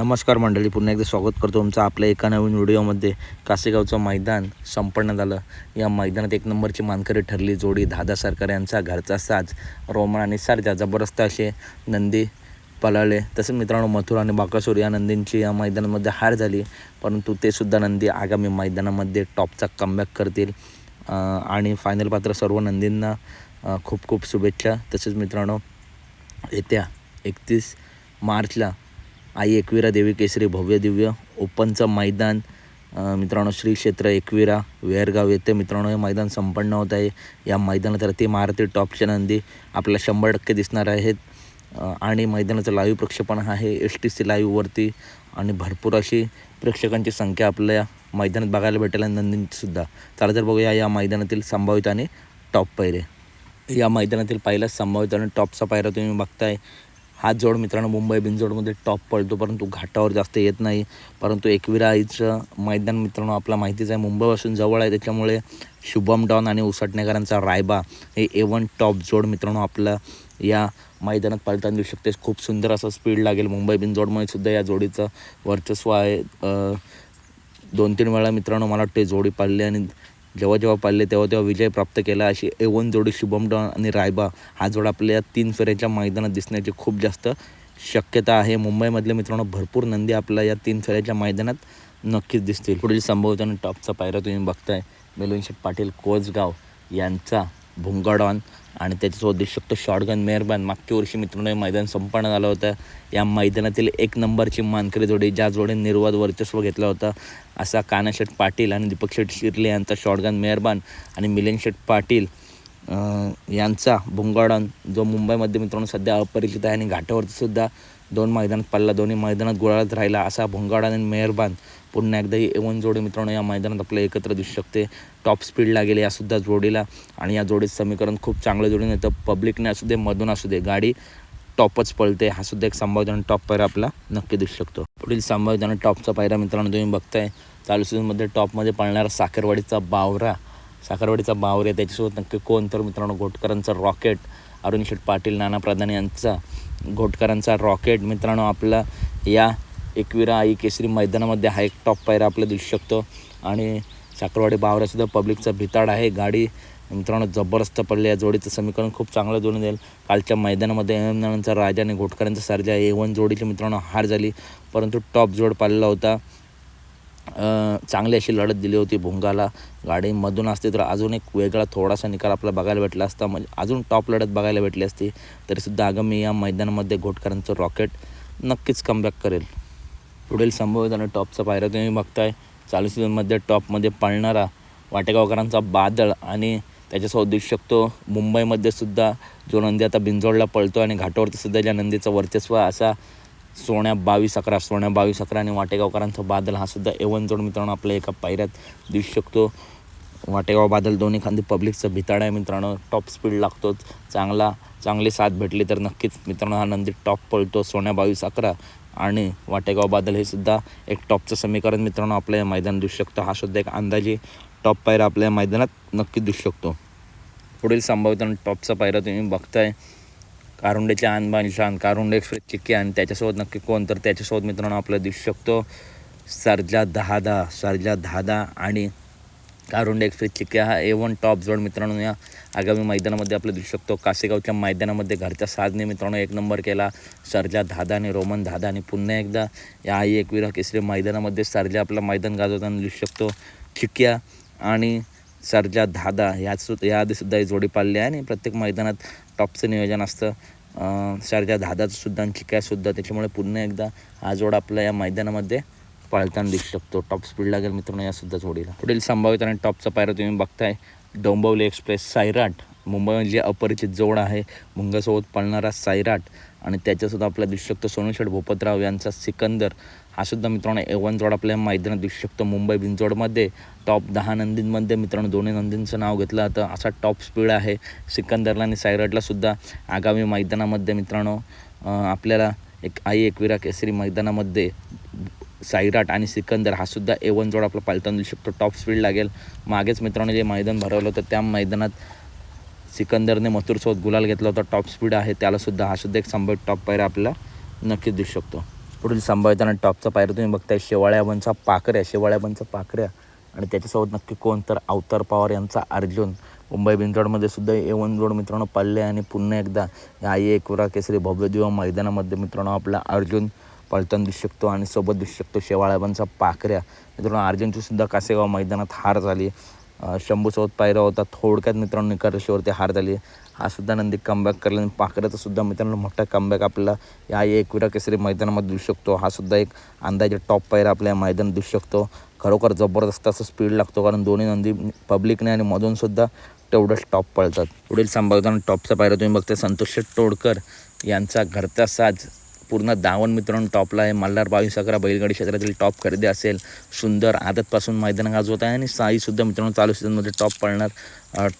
नमस्कार मंडळी, पुन्हा एकदा स्वागत करतो तुमचं आपल्या एका नवीन व्हिडिओमध्ये. कासेगावचं मैदान संपन्न झालं. या मैदानात एक नंबरची मानकरी ठरली जोडी दादा सरकार यांचा घरचा साज रोमन आणि सर्जा. जबरदस्त असे नंदी पळाले. तसंच मित्रांनो, मथुर आणि बाकासूर या नंदींची या मैदानामध्ये हार झाली, परंतु ते सुद्धा नंदी आगामी मैदानामध्ये टॉपचा कमबॅक करतील. आणि फायनल पात्र सर्व नंदींना खूप खूप शुभेच्छा. तसेच मित्रांनो, येत्या 31 मार्चला आई एकविरा देवी केसरी भव्य दिव्य ओपनचं मैदान मित्रांनो श्री क्षेत्र एकविरा वेरगाव येथे मित्रांनो हे मैदान संपन्न होत आहे. या मैदानात मारुती टॉपचे नंदी आपल्याला 100% दिसणार आहेत. आणि मैदानाचं लाईव्ह प्रक्षेपण आहे STC लाईव्हवरती. आणि भरपूर अशी प्रेक्षकांची संख्या आपल्या मैदानात बघायला भेटेल नंदींचीसुद्धा. चला तर बघूया या मैदानातील संभावित आणि टॉप पायरे. या मैदानातील पहिलाच संभावित आणि टॉपचा पायरा तुम्ही बघताय. हा जोड मित्रांनो मुंबई बिनजोडमध्ये टॉप पळतो, परंतु घाटावर जास्त येत नाही. परंतु एकविरा आईचं मैदान मित्रांनो आपला माहितीच आहे, मुंबईपासून जवळ आहे. त्याच्यामुळे शुभम डॉन आणि उसटणेकरांचा रायबा हे A1 टॉप जोड मित्रांनो आपला या मैदानात पळताना दिसू शकते. खूप सुंदर असं स्पीड लागेल. मुंबई बिनजोडमध्ये सुद्धा या जोडीचं वर्चस्व आहे. 2-3 वेळा मित्रांनो मला वाटते जोडी पाळली आणि जेव्हा पाळले तेव्हा विजय प्राप्त केला. अशी A1 जोडी शुभम डॉन आणि रायबा हा जोड आपल्या 3 फेऱ्याच्या मैदानात दिसण्याची खूप जास्त शक्यता आहे. मुंबईमधले मित्रांनो भरपूर नंदी आपल्या या 3 फेऱ्याच्या मैदानात नक्कीच दिसतील. पुढील संभवत आणि टॉपचा पायरा तुम्ही बघताय. मिलिंद शेठ पाटील कोसगाव यांचा भुंगाडॉन आणि त्याच्यासोबत दिसू शकतो शॉटगन मेहरबान. मागच्या वर्षी मित्रांनो हे मैदान संपन्न झालं होतं. या मैदानातील एक नंबरची मानकरी जोडी ज्या जोडीने निर्वाद वर्चस्व घेतला होता असा कानाशेठ पाटील आणि दीपक शेठ शिर्ले यांचा शॉटगन मेहरबान आणि मिलिंद शेठ पाटील यांचा भुंगाडॉन जो मुंबईमध्ये मित्रांनो सध्या अपरिचित आहे आणि घाटावरती सुद्धा 2 मैदानात पडला, दोन्ही मैदानात गुलालात राहिला असा भुंगाडॉन आणि मेहरबान पुन्हा एकदा ही A1 जोडी मित्रांनो या मैदानात आपल्याला एकत्र दिसू शकते. टॉप स्पीड लागेल यासुद्धा जोडीला. आणि या जोडीचं समीकरण खूप चांगलं जोडीने येतं. पब्लिकने असू दे मधून असू दे गाडी टॉपच पळते. हा सुद्धा एक संभावित आणि टॉप पायरा आपला नक्की दिसू शकतो. पुढील संभावित आणि टॉपचा पायरा मित्रांनो तुम्ही बघताय. चालू सीझनमध्ये टॉपमध्ये पळणारा साखरवाडीचा बावरा त्याच्यासोबत नक्की कोण तर मित्रांनो घोटकरांचा रॉकेट. अरुण शेठ पाटील नाना प्रधान यांचा घोटकरांचा रॉकेट मित्रांनो आपला या एकविरा आई केसरी मैदानामध्ये हा एक टॉप पायरा आपल्याला दिसू शकतो. आणि साखरवाडी बावऱ्यासुद्धा पब्लिकचा भिताड आहे. गाडी मित्रांनो जबरदस्त पडली. या जोडीचं समीकरण खूप चांगलं जोडून देईल. कालच्या मैदानामध्ये नानांचा राजा आणि घोटकरांचा सर्जा A1 जोडीची मित्रांनो हार झाली, परंतु टॉप जोड पाळला होता. चांगली अशी लढत दिली होती भुंगाला. गाडी मधून असते तर अजून एक वेगळा थोडासा निकाल आपल्याला बघायला भेटला असता, म्हणजे अजून टॉप लढत बघायला भेटली असती. तरीसुद्धा आगामी या मैदानामध्ये घोटकरांचं रॉकेट नक्कीच कमबॅक करेल. पुढील संभवित आणि टॉपचा पायरा तुम्ही बघताय. चालू सीझनमध्ये टॉपमध्ये पळणारा वाटेगावकरांचा बादल आणि त्याच्यासोबत दिसू शकतो मुंबईमध्ये सुद्धा जो नंदी आता बिंजोडला पळतो आणि घाटावरती सुद्धा ज्या नंदीचं वर्चस्व असा सोन्या 22-11 आणि वाटेगावकरांचा बादल हा सुद्धा A1 जोड मित्रांनो आपल्या एका पायऱ्यात दिसू शकतो. वाटेगाव बादल दोन्ही खांदी पब्लिकचं भिताड आहे मित्रांनो. टॉप स्पीड लागतोच. चांगली साथ भेटली तर नक्कीच मित्रांनो हा नंदी टॉप पळतो. सोन्या 22-11 आणि वाटेगाव बादल हे सुद्धा एक टॉपचं समीकरण मित्रांनो आपल्या मैदानात दिसू शकतं. हा सुद्धा एक अंदाजे टॉप पायरा आपल्या मैदानात नक्कीच दिसू शकतो. पुढील संभावित आणि टॉपचा पायरा तुम्ही बघताय. कारुंडेचे आणबान शान, कारुंडे एक्सप्रेस चिक्की आणि त्याच्यासोबत नक्की कोण तर त्याच्यासोबत मित्रांनो आपल्याला दिसू शकतो सर्जा दहादा आणि कारुंडे एक्सप्रेस चिक्की हा A1 टॉप जोड मित्रांनो या आगामी मैदानामध्ये आपल्याला दिसू शकतो. कासेगावच्या मैदानामध्ये घरच्या साजने मित्रांनो 1 नंबर केला सर्जा दादा आणि रोमन दादा. आणि पुन्हा एकदा या आई एकविरा केसरी मैदानामध्ये सर्जा आपलं मैदान गाजवताना दिसू शकतो. चिक्क्या आणि सर्जा दादा याआधीसुद्धा ही जोडी पाळली आहे आणि प्रत्येक मैदानात टॉपचं नियोजन असतं. सर्जा दादाचं सुद्धा आणि चिक्क्यासुद्धा. त्याच्यामुळे पुन्हा एकदा हा जोड आपला या मैदानामध्ये पळताना दिसू शकतो. टॉप स्पीड लागेल मित्रांनो यासुद्धा जोडीला. पुढील संभावित आणि टॉपचा पायरा तुम्ही बघताय. डोंबिवली एक्सप्रेस सायराट, मुंबईमध्ये अपरिचित जोड आहे. भुंगासोबत पळणारा सायराट आणि त्याच्यासुद्धा आपल्याला दिसू शकतो सोनूशेठ भोपतराव यांचा सिकंदर हा सुद्धा मित्रांनो A1 जोड आपल्या मैदानात दिसू शकतो. मुंबई बिनजोडमध्ये टॉप 10 नंदींमध्ये मित्रांनो दोन्ही नंदींचं नाव घेतलं जातं. असा टॉप स्पीड आहे सिकंदरला आणि सायराटला सुद्धा. आगामी मैदानामध्ये मित्रांनो आपल्याला एक आई एकविरा केसरी मैदानामध्ये सायराट आणि सिकंदर हा सुद्धा A1 जोड आपला पाळताना दिसू शकतो. टॉप स्पीड लागेल. मागेच मित्रांनो जे मैदान भरवलं होतं त्या मैदानात सिकंदरने मथुरसोबत गुलाल घेतला होता. टॉप स्पीड आहे त्यालासुद्धा. हा सुद्धा एक संभाव्य टॉप पायरा आपल्याला नक्कीच दिसू शकतो. पुढील संभाव्यता टॉपचा पायरा तुम्ही बघताय शेवाळ्याबनचा पाखऱ्या आणि त्याच्यासोबत नक्की कोण तर अवतार पवार यांचा अर्जुन. मुंबई बिनजोडमध्ये सुद्धा A1 जोड मित्रांनो पडले आणि पुन्हा एकदा या आई एकविरा केसरी भव्य दिवा मैदानामध्ये मित्रांनो आपला अर्जुन पळताना दिसू शकतो आणि सोबत दिसू शकतो शेवाळ्याबनचा पाखऱ्या. मित्रांनो अर्जुनची सुद्धा कासेगाव मैदानात हार झाली. शंभूसोबत पायरा होता, थोडक्यात मित्रांनो निकषावरती हार झाली. हा सुद्धा नंदी कमबॅक करला आणि पाखऱ्याचा सुद्धा मित्रांनो मोठा कमबॅक आपल्याला या एकविरा केसरी मैदानामध्ये दिसू शकतो. हा सुद्धा एक अंदाजे टॉप पायरा आपल्या मैदानात दिसू शकतो. खरोखर जबरदस्त असं स्पीड लागतो कारण दोन्ही नंदी पब्लिकने आणि मधूनसुद्धा तेवढंच टॉप पळतात. पुढील संभाव्यता टॉपचा पायरा तुम्ही बघताय संतोष तोडकर यांचा घरचा साज पूर्ण दावण मित्रांनो टॉपला आहे. मल्हार 22-11 बैलगाडी क्षेत्रातील टॉप खरेदी असेल. सुंदर आदतपासून मैदान गाजवत आहे आणि साईसुद्धा मित्रांनो चालू सीझनमध्ये टॉप पळणार,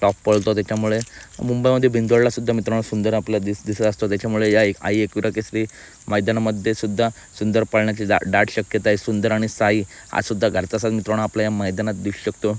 टॉप पळतो. त्याच्यामुळे मुंबईमध्ये बिंदोडला सुद्धा मित्रांनो सुंदर आपल्याला दिसत असतो. त्याच्यामुळे या आई एकविरा केसरी मैदानामध्ये सुद्धा सुंदर पळण्याची दाट शक्यता आहे. सुंदर आणि साई हा सुद्धा घरचा साज मित्रांनो आपल्या या मैदानात दिसू शकतो.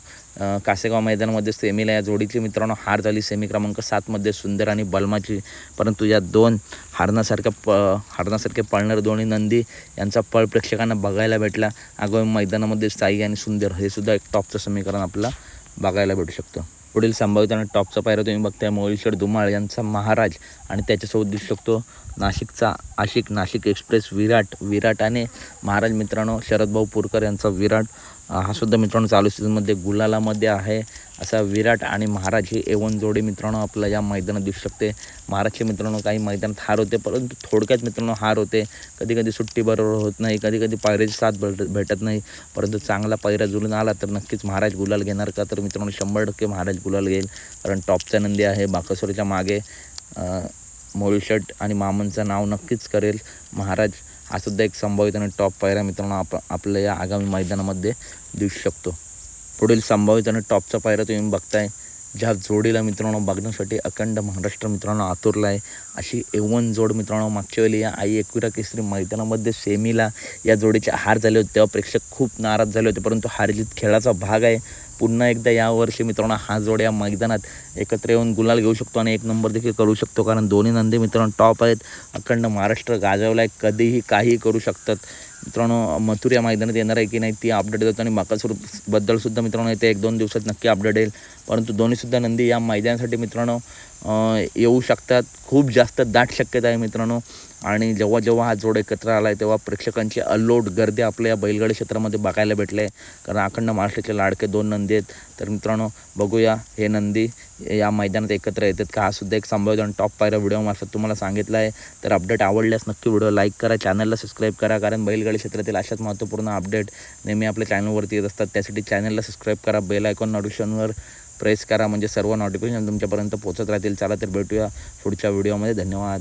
कासेगाव मैदानामध्ये सेमीला या जोडीची मित्रांनो हार झाली सेमी क्रमांक 7मध्ये सुंदर आणि बलमाची. परंतु या दोन हारण्यासारखे पळणारे दोन्ही नंदी यांचा पळ प्रेक्षकांना बघायला भेटला. आगामी मैदानामध्ये साई आणि सुंदर हे सुद्धा एक टॉपचं समीकरण आपल्याला बघायला भेटू शकतं. पुढील संभाव्यता टॉपचा पायरा तुम्ही बघताय मोळीशेठ धुमाळ यांचा महाराज आणि त्याच्यासोबत दिसू शकतो नाशिकचा आशिक, नाशिक एक्सप्रेस विराट आणि महाराज मित्रांनो शरदभाऊ पुरकर यांचा विराट. हा सुद्धा मित्रांनो चालू सीझनमध्ये गुलालामध्ये आहे. असा विराट आणि महाराज ही A1 जोडी मित्रांनो आपल्या या मैदानात दिसू शकते. महाराजचे मित्रांनो काही मैदानात हार होते, परंतु थोडक्यात मित्रांनो हार होते. कधी सुट्टी बरोबर होत नाही, कधी पायऱ्याची साथ भेटत नाही. परंतु चांगला पायरा जुळून आला तर नक्कीच महाराज गुलाल घेणार का, तर मित्रांनो 100% महाराज गुलाल घेईल. कारण टॉपचा नंदी आहे. बाकासुरच्या मागे मोळीशेठ आणि मामनचं नाव नक्कीच करेल महाराज. हा सुद्धा एक संभावित आणि टॉप पायरा मित्रांनो आपल्या या आगामी मैदानामध्ये दिसू शकतो. पुढील संभावित आणि टॉपचा पायरा तुम्ही बघताय ज्या जोडीला मित्रांनो बघण्यासाठी अखंड महाराष्ट्र मित्रांनो आतुरला आहे. अशी A1 जोड मित्रांनो मागच्या वेळी या आई एकविरा केसरी मैदानामध्ये सेमीला या जोडीचे हार झाले होते तेव्हा प्रेक्षक खूप नाराज झाले होते, परंतु हारजीत खेळाचा भाग आहे. पुन्हा एकदा यावर्षी मित्रांनो हा जोड या मैदानात एकत्र येऊन गुलाल घेऊ शकतो आणि 1 नंबर देखील करू शकतो. कारण दोन्ही नंदी मित्रांनो टॉप आहेत. अखंड महाराष्ट्र गाजवला आहे, कधीही काही करू शकतात. मित्रांनो मथुर या मैदानात येणार आहे की नाही ती अपडेट देतो आणि बाकासूरबद्दल सुद्धा मित्रांनो येते 1-2 दिवसात नक्की अपडेट येईल. परंतु दोन्हीसुद्धा नंदी या मैदानासाठी मित्रांनो येऊ शकतात. खूप जास्त दाट शक्यता आहे मित्रांनो. आणि जेव्हा हा जोड एकत्र आला आहे तेव्हा प्रेक्षकांची अलोट गर्दी आपल्या या बैलगाडी क्षेत्रामध्ये बघायला भेटले. कारण अखंड महाराष्ट्राचे लाडके 2 नंदी आहेत. तर मित्रांनो बघूया हे नंदी या मैदानात एकत्र येतात का. हा सुद्धा एक संभाव्य आणि टॉप पायरा व्हिडिओमार्फत तुम्हाला सांगितलं आहे. तर अपडेट आवडल्यास नक्की व्हिडिओ लाईक करा, चॅनलला सबस्क्राईब करा. कारण बैलगाडी क्षेत्रातील अशाच महत्त्वपूर्ण अपडेट नेहमी आपल्या चॅनलवरती येत असतात. त्यासाठी चॅनलला सबस्क्राईब करा, बेल आयकॉन नोटिफिकेशनवर प्रेस करा म्हणजे सर्व नोटिफिकेशन तुमच्यापर्यंत पोहोचत राहतील. चला तर भेटूया पुढच्या व्हिडिओमध्ये. धन्यवाद.